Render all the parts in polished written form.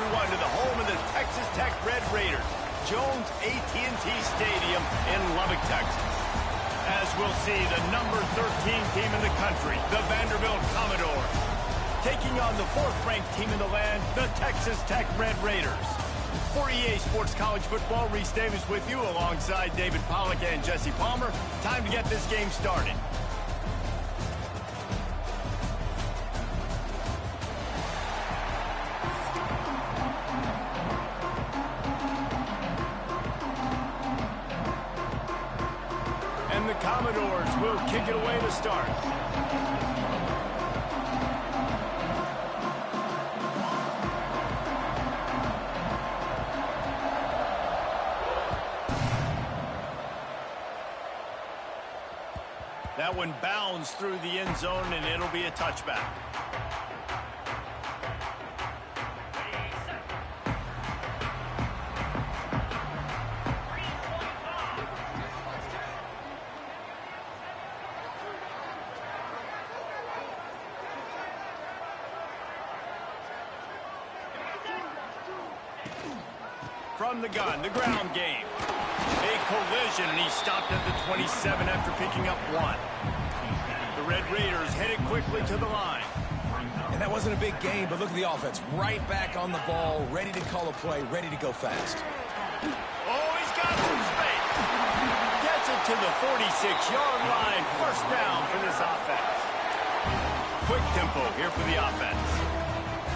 everyone to the home of the Texas Tech Red Raiders, Jones AT&T Stadium in Lubbock, Texas. As we'll see, the number 13 team in the country, the Vanderbilt Commodores, taking on the 4th-ranked team in the land, the Texas Tech Red Raiders. For EA Sports College Football, Reese Davis with you alongside David Pollack and Jesse Palmer. Time to get this game started. And the Commodores will kick it away to start. That one bounds through the end zone, and it'll be a touchback. From the gun, the ground game. A collision, and he stopped at the 27 after picking up 1. The Red Raiders headed quickly to the line. And that wasn't a big gain, but look at the offense. Right back on the ball, ready to call a play, ready to go fast. Oh, he's got some space. Gets it to the 46-yard line. First down for this offense. Quick tempo here for the offense.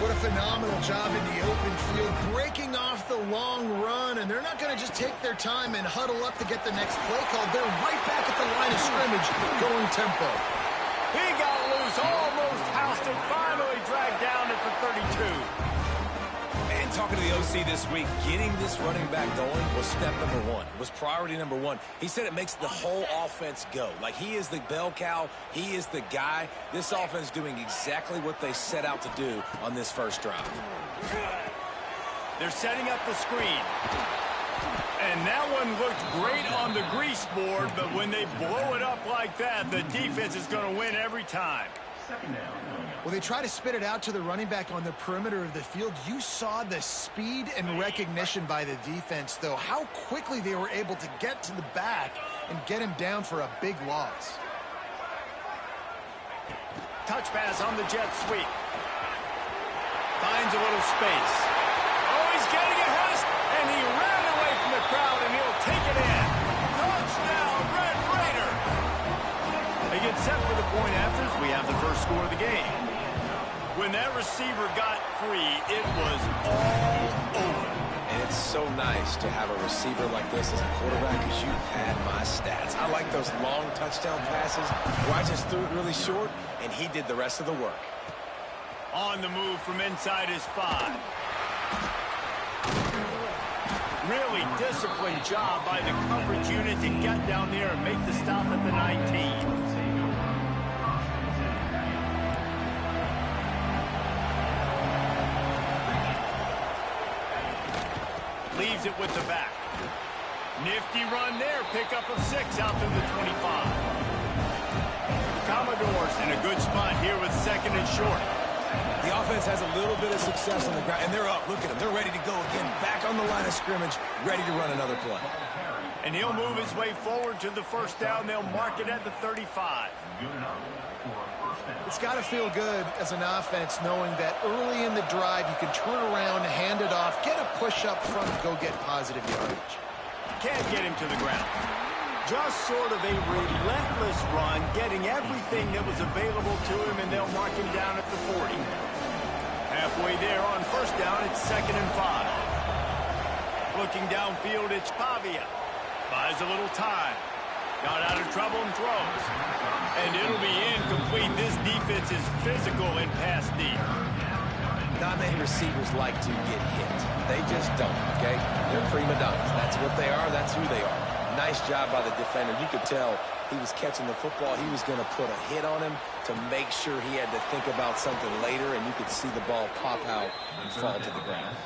What a phenomenal job in the open field, breaking off the long run, and they're not going to just take their time and huddle up to get the next play call. They're right back at the line of scrimmage, going tempo. He got loose, almost housed it, finally dragged down at the 32. And talking to the OC this week, getting this running back going was step number 1. It was priority number 1. He said it makes the whole offense go. Like, he is the bell cow. He is the guy. This offense doing exactly what they set out to do on this first drive. They're setting up the screen. And that one looked great on the grease board, but when they blow it up like that, the defense is going to win every time. Well, they try to spit it out to the running back on the perimeter of the field. You saw the speed and recognition by the defense, though, how quickly they were able to get to the back and get him down for a big loss. Touch pass on the jet sweep. Finds a little space. Oh, he's getting a hit, and he ran away from the crowd, and he'll take it in. Touchdown, Red Raider. They get set for the point afters. We have the first score of the game. When that receiver got free, it was all over. And it's so nice to have a receiver like this as a quarterback because you had my stats. I like those long touchdown passes where I just threw it really short, and he did the rest of the work. On the move from inside his 5. Really disciplined job by the coverage unit to get down there and make the stop at the 19. Leaves it with the back. Nifty run there. Pickup of 6 out to the 25. Commodores in a good spot here with 2nd and short. The offense has a little bit of success on the ground, and they're up. Look at them. They're ready to go again. Back on the line of scrimmage, ready to run another play. And he'll move his way forward to the first down. They'll mark it at the 35. It's got to feel good as an offense knowing that early in the drive you can turn around, hand it off, get a push up front, and go get positive yardage. Can't get him to the ground. Just sort of a relentless run, getting everything that was available to him, and they'll mark him down at the 40. Halfway there on first down, it's 2nd and 5. Looking downfield, it's Pavia. Buys a little time. Got out of trouble and throws. And it'll be incomplete. This defense is physical and pass deep. Not many receivers like to get hit. They just don't, okay? They're prima donnas. That's what they are. That's who they are. Nice job by the defender. You could tell he was catching the football. He was going to put a hit on him to make sure he had to think about something later, and you could see the ball pop out and fall to the ground.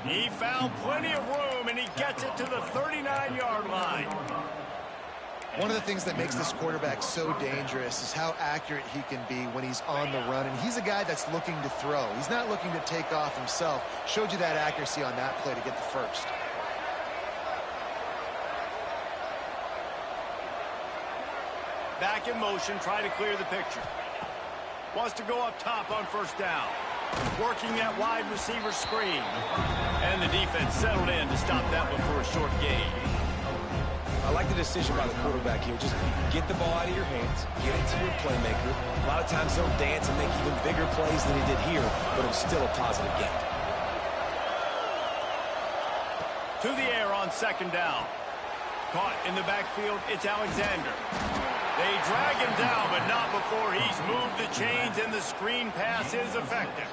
He found plenty of room, and he gets it to the 39-yard line. One of the things that makes this quarterback so dangerous is how accurate he can be when he's on the run. And he's a guy that's looking to throw. He's not looking to take off himself. Showed you that accuracy on that play to get the first. Back in motion, try to clear the picture. Wants to go up top on first down. Working that wide receiver screen. And the defense settled in to stop that one for a short gain. I like the decision by the quarterback here. Just get the ball out of your hands, get it to your playmaker. A lot of times they'll dance and make even bigger plays than he did here, but it was still a positive gain. To the air on second down. Caught in the backfield, it's Alexander. They drag him down, but not before he's moved the chains, and the screen pass is effective.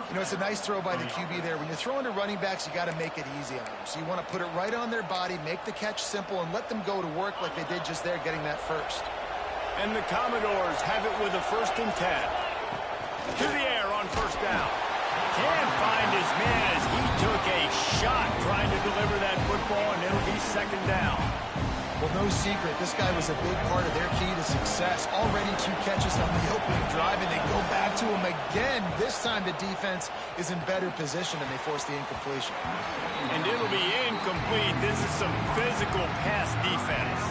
You know, it's a nice throw by the QB there. When you're throwing to running backs, you got to make it easy on them. So you want to put it right on their body, make the catch simple, and let them go to work like they did just there, getting that first. And the Commodores have it with a 1st and 10. To the air on first down. Can't find his man as he took a shot trying to deliver that football, and it'll be 2nd down. Well, no secret, this guy was a big part of their key to success. Already 2 catches on the opening drive, and they go back to him again. This time the defense is in better position, and they force the incompletion. And it'll be incomplete. This is some physical pass defense.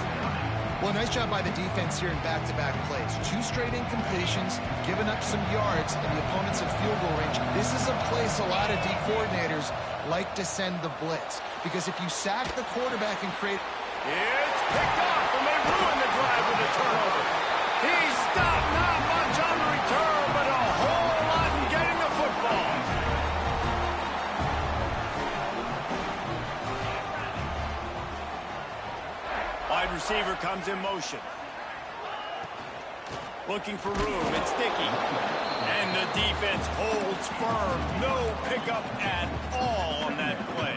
Well, nice job by the defense here in back-to-back plays. 2 straight incompletions, giving up some yards, and the opponent's in field goal range. This is a place a lot of D coordinators like to send the blitz, because if you sack the quarterback and create... It's picked off, and they ruin the drive with a turnover. He stopped, not much on the return, but a whole lot in getting the football. Wide receiver comes in motion. Looking for room, it's Dickey. And the defense holds firm. No pickup at all on that play.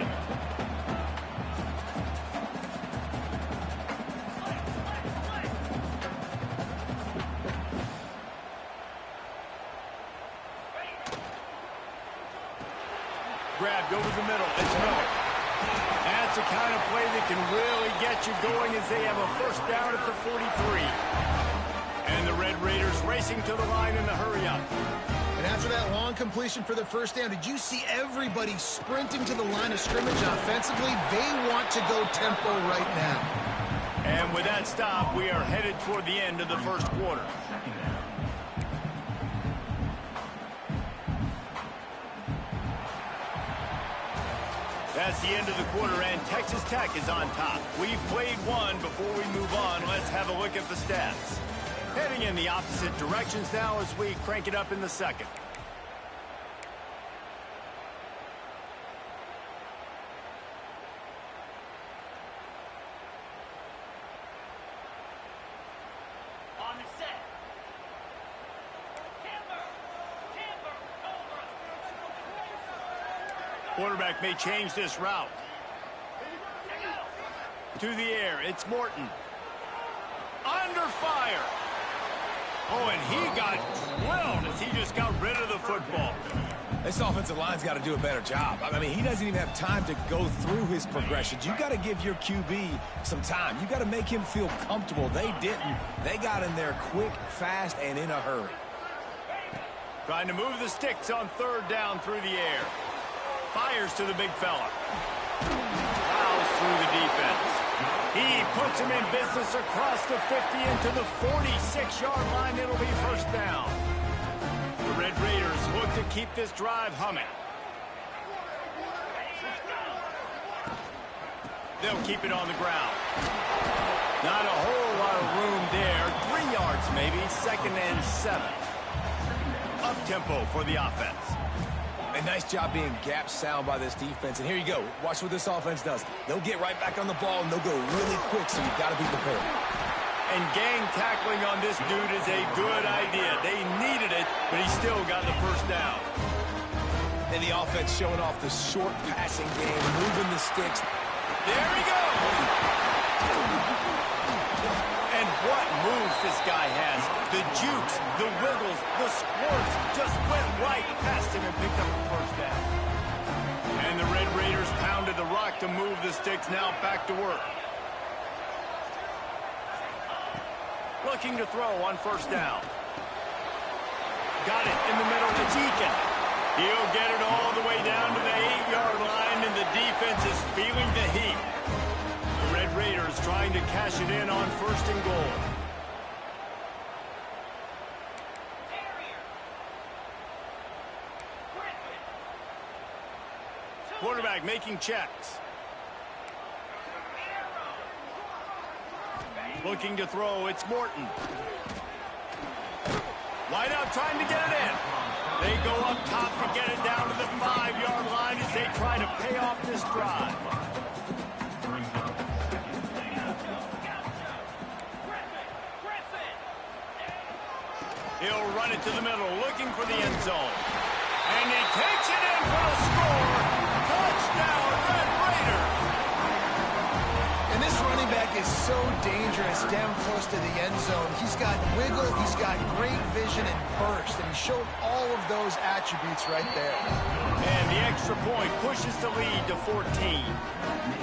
Grabbed over the middle. It's Miller. That's the kind of play that can really get you going as they have a 1st down at the 43. And the Red Raiders racing to the line in a hurry-up. And after that long completion for the 1st down, did you see everybody sprinting to the line of scrimmage offensively? They want to go tempo right now. And with that stop, we are headed toward the end of the 1st quarter. That's the end of the quarter, and Texas Tech is on top. We've played one. Before we move on, let's have a look at the stats. Heading in the opposite directions now as we crank it up in the 2nd. Quarterback may change this route. To the air, it's Morton. Under fire. Oh, and he got drilled as he just got rid of the football. This offensive line's got to do a better job. I mean, he doesn't even have time to go through his progressions. You got to give your QB some time. You got to make him feel comfortable. They didn't. They got in there quick, fast, and in a hurry. Trying to move the sticks on 3rd down through the air. Fires to the big fella. Fouls through the defense. He puts him in business across the 50 into the 46-yard line. It'll be 1st down. The Red Raiders look to keep this drive humming. They'll keep it on the ground. Not a whole lot of room there. 3 yards maybe. 2nd and 7. Up-tempo for the offense. A nice job being gap sound by this defense. And here you go. Watch what this offense does. They'll get right back on the ball, and they'll go really quick, so you've got to be prepared. And gang tackling on this dude is a good idea. They needed it, but he still got the 1st down. And the offense showing off the short passing game, moving the sticks. There he goes. And what moves this guy has. The jukes, the wiggles, the squirts just went right past him and picked up the 1st down. And the Red Raiders pounded the rock to move the sticks. Now back to work. Looking to throw on first down. Got it in the middle to Deacon. He'll get it all the way down to the 8-yard line, and the defense is feeling the heat. The Red Raiders trying to cash it in on first and goal. Quarterback making checks. Looking to throw, it's Morton. Wide out trying to get it in. They go up top to get it down to the 5-yard line as they try to pay off this drive. He'll run it to the middle, looking for the end zone. And he takes it in for a score. Touchdown, Red Raiders. And this running back is so dangerous down close to the end zone. He's got wiggle, he's got great vision and burst, and he showed all of those attributes right there. And the extra point pushes the lead to 14.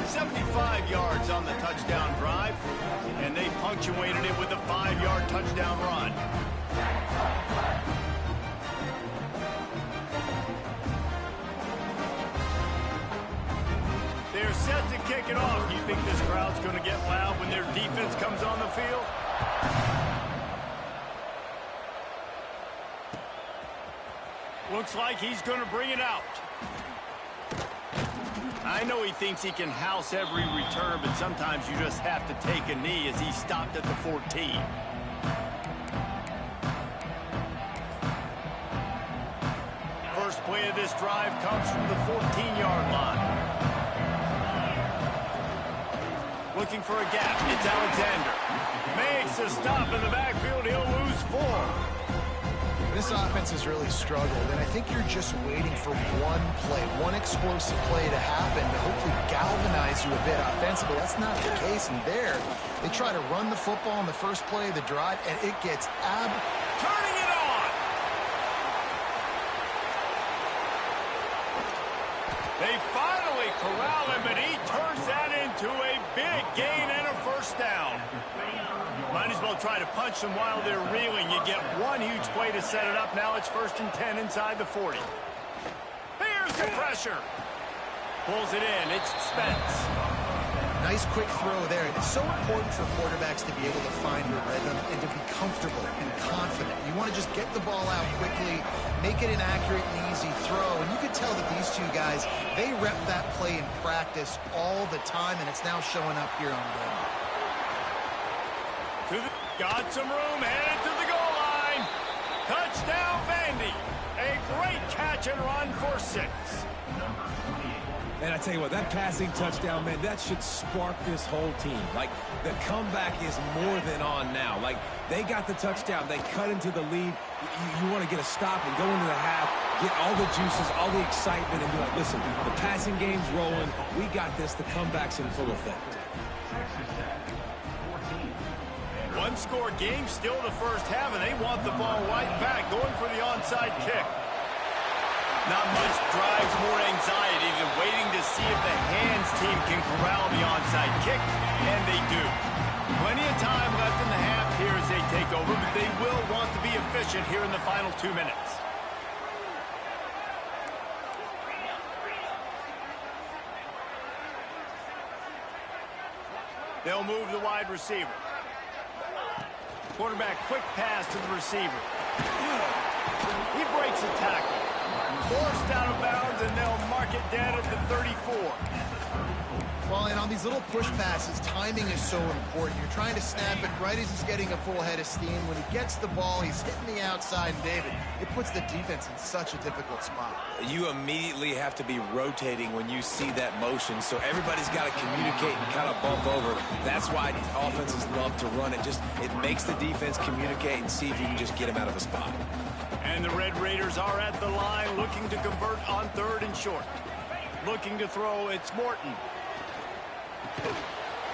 75 yards on the touchdown drive, and they punctuated it with a 5-yard touchdown run. They're set to kick it off. Do you think this crowd's going to get loud when their defense comes on the field? Looks like he's going to bring it out. I know he thinks he can house every return, but sometimes you just have to take a knee as he stopped at the 14. First play of this drive comes from the 14-yard line. Looking for a gap. It's Alexander. Makes a stop in the backfield. He'll lose 4. This offense has really struggled, and I think you're just waiting for one play, one explosive play to happen to hopefully galvanize you a bit offensively. That's not the case, and there, they try to run the football on the first play of the drive, and it gets turning it on! They finally corral him, and he turns that into a big gain and a first down. Might as well try to punch them while they're reeling. You get one huge play to set it up. Now it's 1st and 10 inside the 40. Here's the pressure. Pulls it in. It's Spence. nice quick throw there. It's so important for quarterbacks to be able to find a rhythm and to be comfortable and confident. You want to just get the ball out quickly, make it an accurate and easy throw. And you could tell that these two guys, they rep that play in practice all the time, and it's now showing up here on game. Got some room, headed to the goal line. Touchdown, Vandy. A great catch and run for 6. And I tell you what, that passing touchdown, man, that should spark this whole team. Like, the comeback is more than on now. Like, they got the touchdown. They cut into the lead. You want to get a stop and go into the half, get all the juices, all the excitement, and be like, listen, the passing game's rolling. We got this. The comeback's in full effect. One-score game, still the first half, and they want the ball right back, going for the onside kick. Not much drives more anxiety than waiting to see if the hands team can corral the onside kick, and they do. Plenty of time left in the half here as they take over, but they will want to be efficient here in the final 2 minutes. They'll move the wide receiver. Quarterback, quick pass to the receiver. He breaks a tackle. Forced out of bounds, and they'll mark it down at the 34. Well, and on these little push passes, timing is so important. You're trying to snap it right as he's getting a full head of steam. When he gets the ball, he's hitting the outside, and David, it puts the defense in such a difficult spot. You immediately have to be rotating when you see that motion, so everybody's got to communicate and kind of bump over. That's why offenses love to run it. It makes the defense communicate and see if you can just get him out of the spot. And the Red Raiders are at the line looking to convert on 3rd and short. Looking to throw, it's Morton.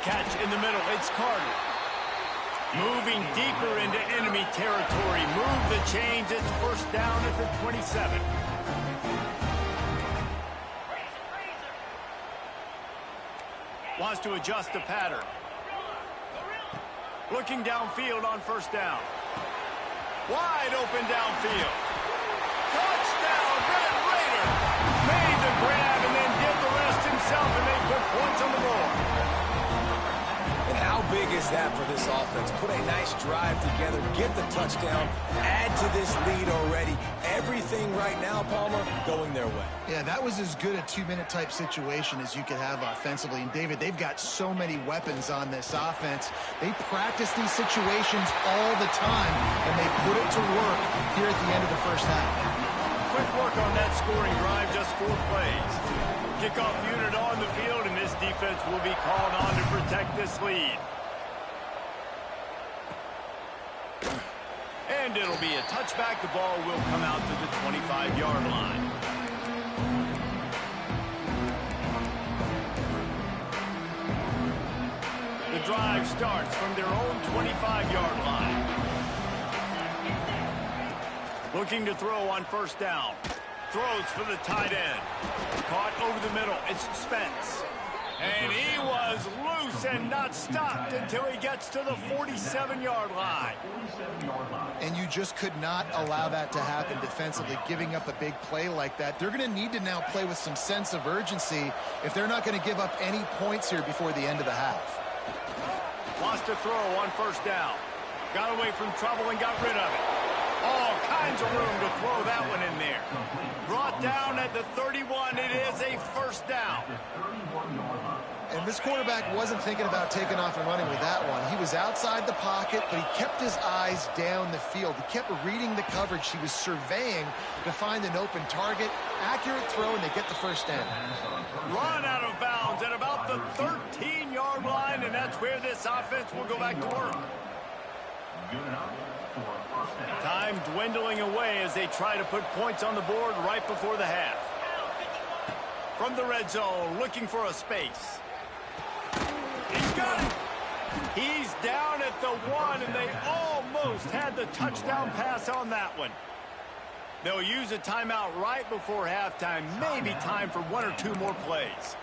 Catch in the middle, it's Carter. Moving deeper into enemy territory. Move the chains, it's first down at the 27. Wants to adjust the pattern. Looking downfield on first down. Wide open downfield. Touchdown, Red Raider! Made the grab and then did the rest himself, and they put points on the board. And how big is that for this offense? Put a nice drive together, get the touchdown, add to this lead already. Everything right now, Palmer, going their way. Yeah, that was as good a two-minute type situation as you could have offensively. And, David, they've got so many weapons on this offense. They practice these situations all the time, and they put it to work here at the end of the first half. Quick work on that scoring drive, just 4 plays. Kickoff unit on the field, and this defense will be called on to protect this lead. And it'll be a touchback. The ball will come out to the 25-yard line. The drive starts from their own 25-yard line. Looking to throw on first down. Throws for the tight end. Caught over the middle. It's Spence. And he was loose and not stopped until he gets to the 47-yard line. And you just could not allow that to happen defensively, giving up a big play like that. They're going to need to now play with some sense of urgency if they're not going to give up any points here before the end of the half. Lost a throw on first down. Got away from trouble and got rid of it. All kinds of room to throw that one in there. Brought down at the 31. It is a first down. And this quarterback wasn't thinking about taking off and running with that one. He was outside the pocket, but he kept his eyes down the field. He kept reading the coverage. He was surveying to find an open target. Accurate throw, and they get the first down. Run out of bounds at about the 13-yard line, and that's where this offense will go back to work. Time dwindling away as they try to put points on the board right before the half. From the red zone, looking for a space. He's got it. He's down at the 1, and they almost had the touchdown pass on that one. They'll use a timeout right before halftime. Maybe time for 1 or 2 more plays.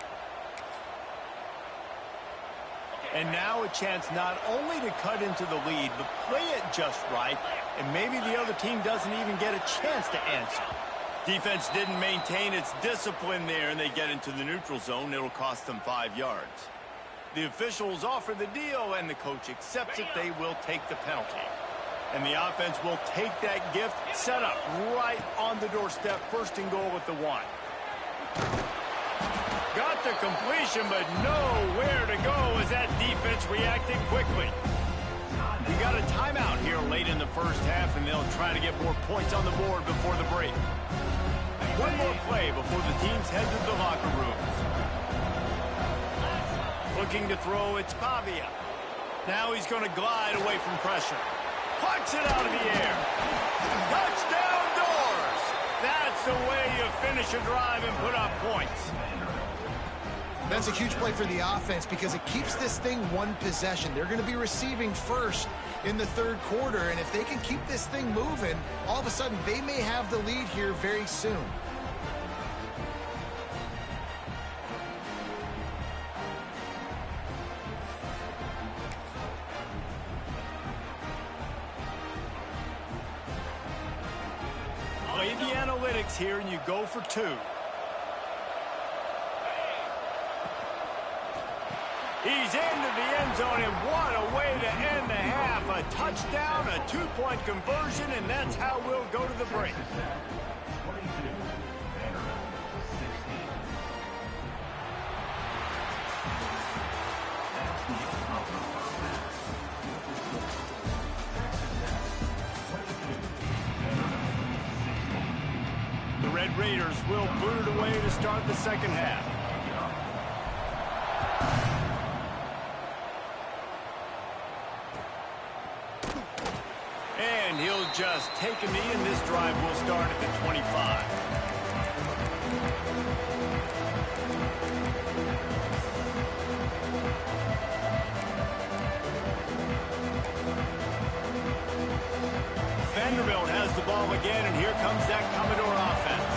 And now a chance not only to cut into the lead, but play it just right, and maybe the other team doesn't even get a chance to answer. Defense didn't maintain its discipline there, and they get into the neutral zone. It'll cost them 5 yards. The officials offer the deal, and the coach accepts it. They will take the penalty. And the offense will take that gift, set up right on the doorstep, first and goal with the 1. Got the completion, but nowhere to go as that defense reacted quickly. We got a timeout here late in the first half, and they'll try to get more points on the board before the break. One more play before the teams head to the locker rooms. Looking to throw, it's Pavia. Now he's going to glide away from pressure. Punts it out of the air. Touchdown Doors! That's the way you finish a drive and put up points. That's a huge play for the offense because it keeps this thing one possession. They're going to be receiving first in the third quarter, and if they can keep this thing moving, all of a sudden they may have the lead here very soon. Play the analytics here, and you go for 2. He's into the end zone, and what a way to end the half. A touchdown, a 2-point conversion, and that's how we'll go to the break. The Red Raiders will boot it away to start the second half. And he'll just take a knee, and this drive will start at the 25. Vanderbilt has the ball again, and here comes that Commodore offense.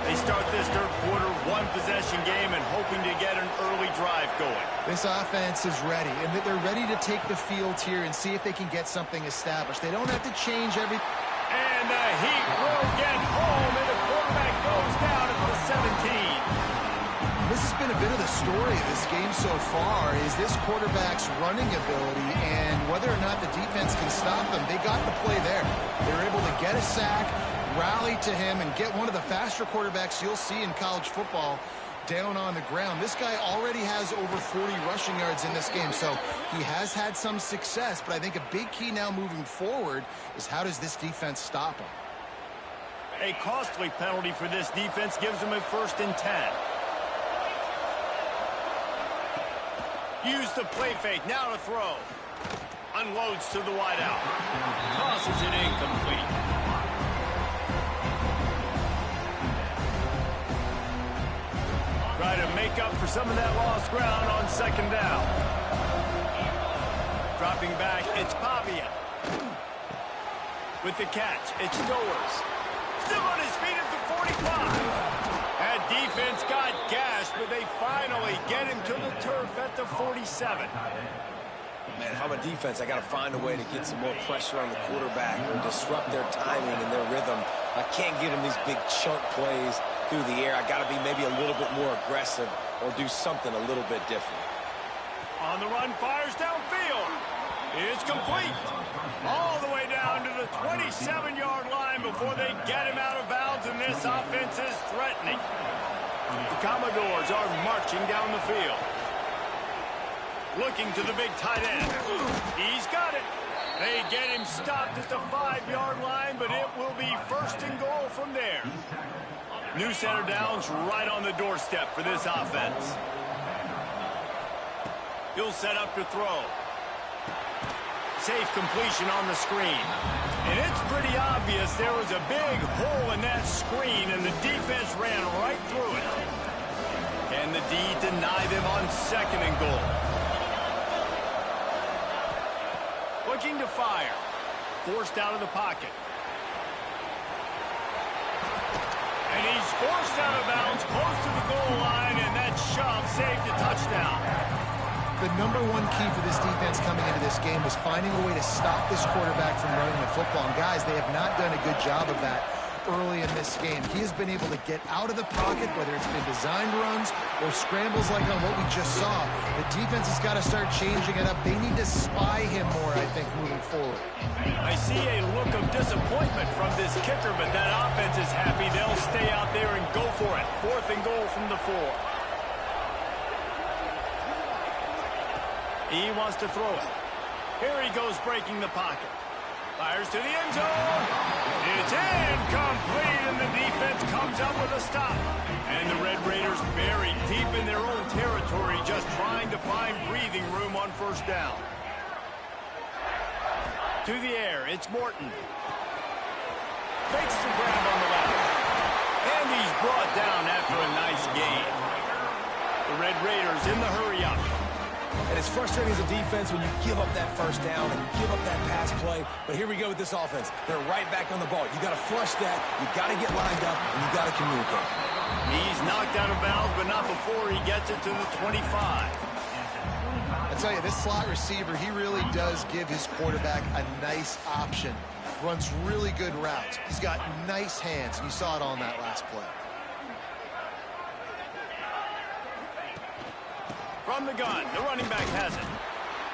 They They start this third quarter one-possession game and hoping to get an early drive going. This offense is ready, and they're ready to take the field here and see if they can get something established. They don't have to change everything. And the Heat will get home, and the quarterback goes down at the 17. This has been a bit of the story of this game so far, is this quarterback's running ability and whether or not the defense can stop them. They got the play there. They were able to get a sack, rally to him, and get one of the faster quarterbacks you'll see in college football down on the ground. This guy already has over 40 rushing yards in this game, so he has had some success, but I think a big key now moving forward is how does this defense stop him? A costly penalty for this defense gives them a 1st and 10. Use the play fake, now to throw. Unloads to the wideout. Tosses it incomplete. Try to make up for some of that lost ground on 2nd down. Dropping back, it's Pavia. With the catch, it's Stowers. Still on his feet at the 45. That defense got gashed, but they finally get him to the turf at the 47. Man, if I'm a defense, I got to find a way to get some more pressure on the quarterback or disrupt their timing and their rhythm. I can't give them these big chunk plays through the air. I got to be maybe a little bit more aggressive or do something a little bit different. On the run, fires downfield. It's complete. All the way down to the 27-yard line before they get him out of bounds, and this offense is threatening. The Commodores are marching down the field. Looking to the big tight end. He's got it. They get him stopped at the 5-yard line, but it will be 1st and goal from there. New center downs right on the doorstep for this offense. He'll set up to throw. Safe completion on the screen. And it's pretty obvious there was a big hole in that screen, and the defense ran right through it. Can the D deny them on 2nd and goal? Looking to fire. Forced out of the pocket. And he's forced out of bounds close to the goal line, and that shove saved a touchdown. The number one key for this defense coming into this game was finding a way to stop this quarterback from running the football. And guys, they have not done a good job of that early in this game. He has been able to get out of the pocket, whether it's been designed runs or scrambles like on what we just saw. The defense has got to start changing it up. They need to spy him more, I think, moving forward. I see a look of disappointment from this kicker, but that offense is happy. They'll stay out there and go for it. 4th and goal from the 4. He wants to throw it. Here he goes breaking the pocket. Fires to the end zone. It's incomplete, and the defense comes up with a stop. And the Red Raiders buried deep in their own territory, just trying to find breathing room on 1st down. To the air, it's Morton. Fakes the grab on the left. And he's brought down after a nice gain. The Red Raiders in the hurry-up. And it's frustrating as a defense when you give up that 1st down and you give up that pass play. But here we go with this offense. They're right back on the ball. You got to flush that. You got to get lined up, and you got to communicate. He's knocked out of bounds, but not before he gets it to the 25. I tell you, this slot receiver, he really does give his quarterback a nice option. Runs really good routes. He's got nice hands. You saw it on that last play. From the gun, the running back has it.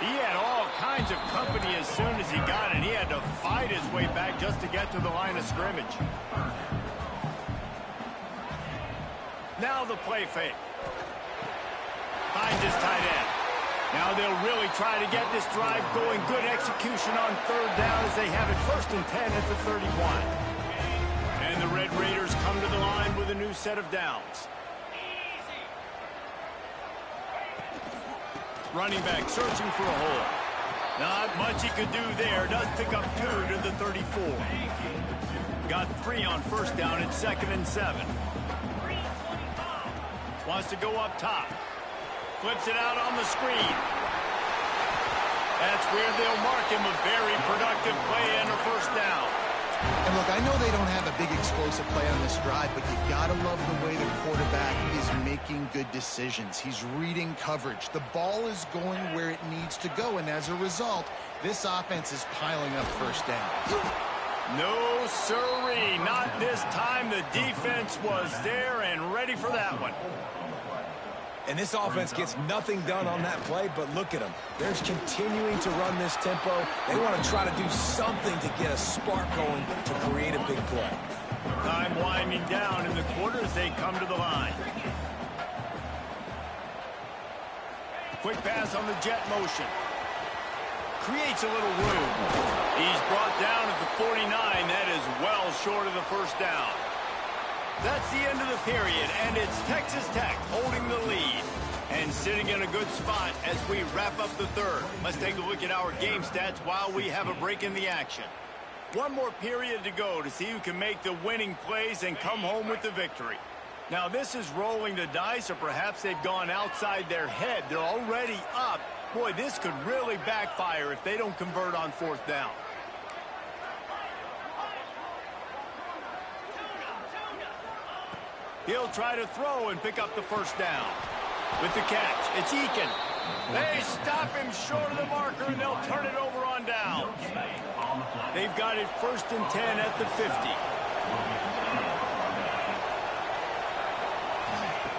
He had all kinds of company as soon as he got it. He had to fight his way back just to get to the line of scrimmage. Now the play fake. Finds his tight end. Now they'll really try to get this drive going. Good execution on 3rd down as they have it 1st and 10 at the 31. And the Red Raiders come to the line with a new set of downs. Running back searching for a hole. Not much he could do there. Does pick up 2 to the 34. Got 3 on 1st down at 2nd and 7. Wants to go up top. Flips it out on the screen. That's where they'll mark him. A very productive play and a 1st down. And look, I know they don't have a big explosive play on this drive, but you gotta love the way the quarterback is making good decisions. He's reading coverage. The ball is going where it needs to go, and as a result, this offense is piling up first downs. No, sirree, not this time. The defense was there and ready for that one. And this offense gets nothing done on that play, but look at them. They're continuing to run this tempo. They want to try to do something to get a spark going to create a big play. Time winding down in the quarter as they come to the line. Quick pass on the jet motion. Creates a little room. He's brought down at the 49. That is well short of the first down. That's the end of the period, and it's Texas Tech holding the lead and sitting in a good spot as we wrap up the third. Let's take a look at our game stats while we have a break in the action. One more period to go to see who can make the winning plays and come home with the victory. Now, this is rolling the dice, or perhaps they've gone outside their head. They're already up. Boy, this could really backfire if they don't convert on fourth down. He'll try to throw and pick up the first down. With the catch, it's Eakin. They stop him short of the marker, and they'll turn it over on downs. They've got it 1st and 10 at the 50.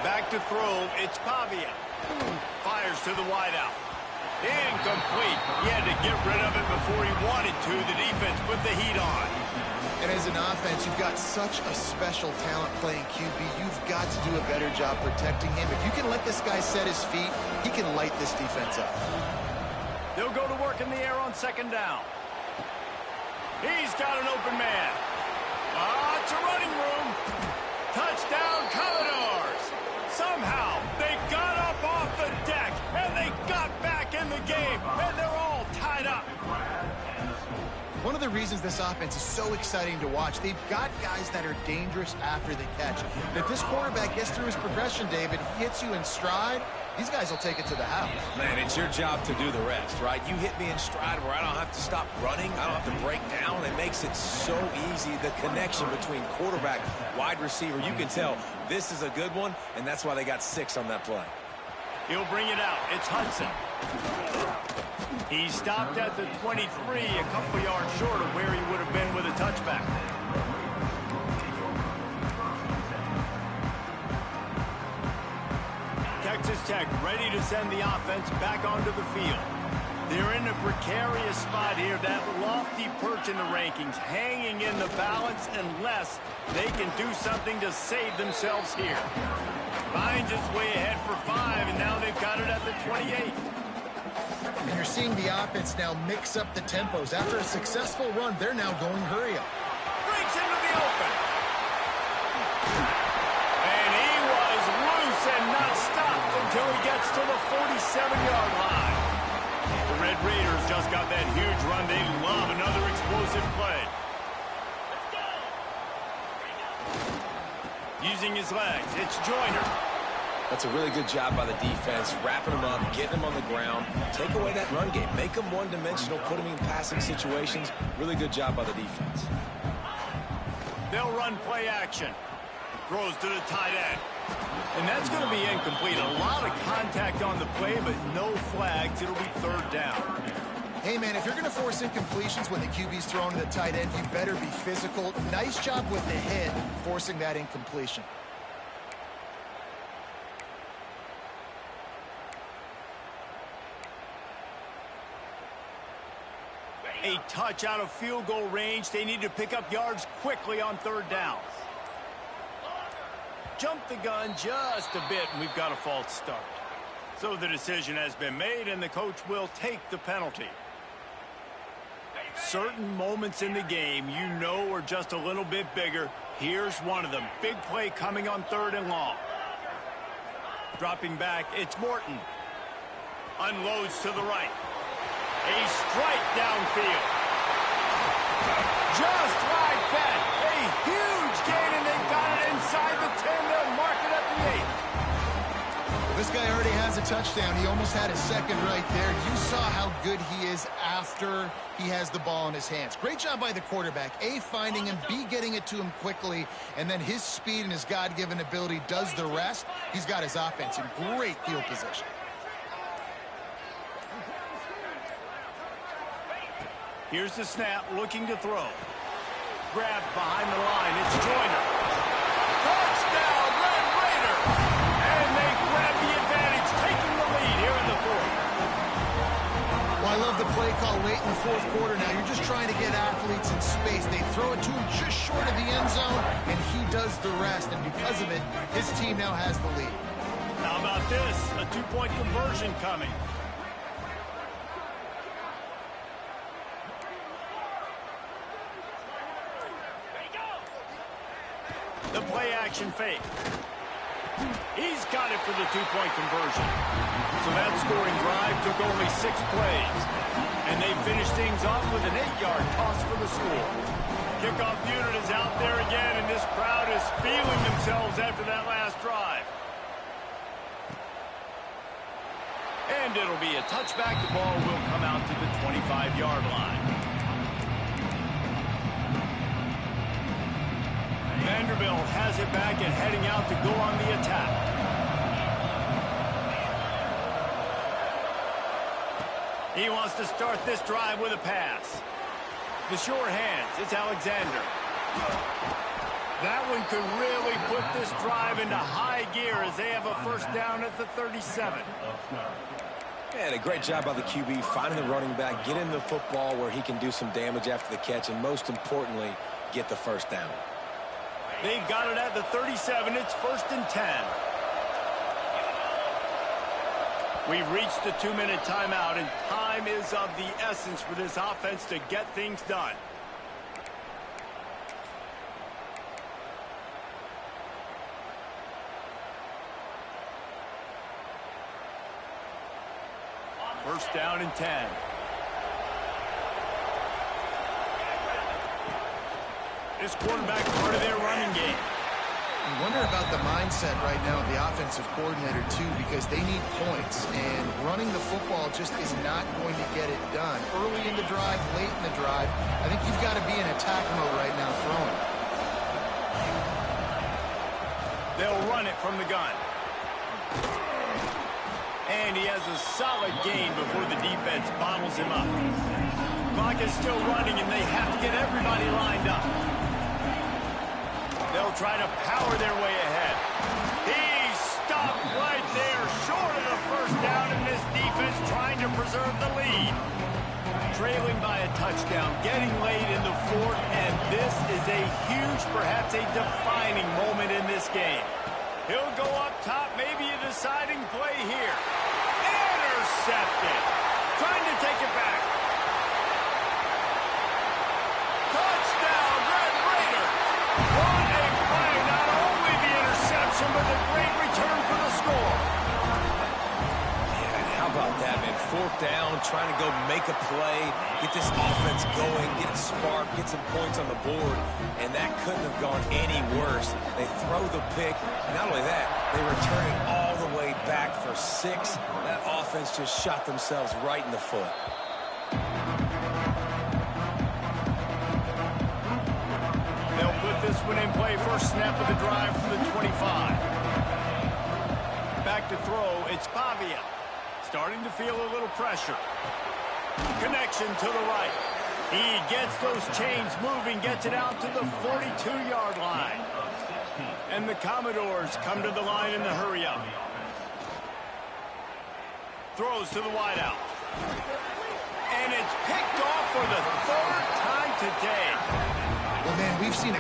Back to throw, it's Pavia. Fires to the wideout. Incomplete. He had to get rid of it before he wanted to. The defense put the heat on. And as an offense, you've got such a special talent playing QB. You've got to do a better job protecting him. If you can let this guy set his feet, he can light this defense up. They'll go to work in the air on 2nd down. He's got an open man. It's a running room. Touchdown, Commodores. Somehow, they got up off the deck, and they got back in the game, and they're all tied up. One of the reasons this offense is so exciting to watch, they've got guys that are dangerous after the catch. And if this quarterback gets through his progression, David, hits you in stride, these guys will take it to the house. Man, it's your job to do the rest, right? You hit me in stride where I don't have to stop running. I don't have to break down. It makes it so easy, the connection between quarterback, wide receiver. You can tell this is a good one, and that's why they got 6 on that play. He'll bring it out. It's Hudson. He stopped at the 23, a couple yards short of where he would have been with a touchback. Texas Tech ready to send the offense back onto the field. They're in a precarious spot here, that lofty perch in the rankings, hanging in the balance unless they can do something to save themselves here. Finds its way ahead for 5, and now they've got it at the 28. And you're seeing the offense now mix up the tempos. After a successful run, they're now going hurry up. Breaks into the open. And he was loose and not stopped until he gets to the 47-yard line. The Red Raiders just got that huge run. They love another explosive play. Using his legs, it's Joyner. That's a really good job by the defense, wrapping them up, getting them on the ground. Take away that run game. Make them one-dimensional, put them in passing situations. Really good job by the defense. They'll run play action. Throws to the tight end. And that's going to be incomplete. A lot of contact on the play, but no flags. It'll be 3rd down. Hey, man, if you're going to force incompletions when the QB's throwing to the tight end, you better be physical. Nice job with the hit, forcing that incompletion. A touch out of field goal range. They need to pick up yards quickly on 3rd down. Jumped the gun just a bit, and we've got a false start. So the decision has been made, and the coach will take the penalty. Certain moments in the game you know are just a little bit bigger. Here's one of them. Big play coming on 3rd and long. Dropping back, it's Morton. Unloads to the right. A strike downfield. Just like that. A huge gain, and they've got it inside the 10. They'll mark it at the 8. This guy already has a touchdown. He almost had a second right there. You saw how good he is after he has the ball in his hands. Great job by the quarterback. A, finding him, B, getting it to him quickly, and then his speed and his God-given ability does the rest. He's got his offense in great field position. Here's the snap, looking to throw. Grabbed behind the line, it's Joyner. Touchdown, Red Raiders! And they grab the advantage, taking the lead here in the fourth. Well, I love the play call late in the fourth quarter now. You're just trying to get athletes in space. They throw it to him just short of the end zone, and he does the rest. And because of it, his team now has the lead. How about this? A two-point conversion coming. The play-action fake. He's got it for the two-point conversion. So that scoring drive took only 6 plays. And they finished things off with an 8-yard toss for the score. Kickoff unit is out there again, and this crowd is feeling themselves after that last drive. And it'll be a touchback. The ball will come out to the 25-yard line. Vanderbilt has it back and heading out to go on the attack. He wants to start this drive with a pass. The sure hands, it's Alexander. That one could really put this drive into high gear as they have a first down at the 37. And a great job by the QB finding the running back, getting the football where he can do some damage after the catch, and most importantly, get the first down. They've got it at the 37. It's 1st and 10. We've reached the 2-minute timeout, and time is of the essence for this offense to get things done. First down and 10. This quarterback part of their running game. I wonder about the mindset right now of the offensive coordinator, too, because they need points, and running the football just is not going to get it done. Early in the drive, late in the drive, I think you've got to be in attack mode right now throwing. They'll run it from the gun. And he has a solid gain before the defense bottles him up. Clock is still running, and they have to get everybody lined up. They'll try to power their way ahead. He's stopped right there, short of the first down, and this defense trying to preserve the lead. Trailing by a touchdown, getting late in the fourth, and this is a huge, perhaps a defining moment in this game. He'll go up top, maybe a deciding play here. Intercepted. Trying to take it back. Touchdown, Red Raiders. What a play. Not only the interception, but the great return for the score. Yeah, and how about that, man? 4th down, trying to go make a play, get this offense going, get a spark, get some points on the board, and that couldn't have gone any worse. They throw the pick. Not only that, they return it all the way back for 6. That offense just shot themselves right in the foot. They'll put this one in play. First snap of the drive from the 25. Back to throw, it's Pavia. Starting to feel a little pressure. Connection to the right. He gets those chains moving, gets it out to the 42-yard line. And the Commodores come to the line in the hurry-up. Throws to the wideout. And it's picked off for the 3rd time today. Well, man, we've seen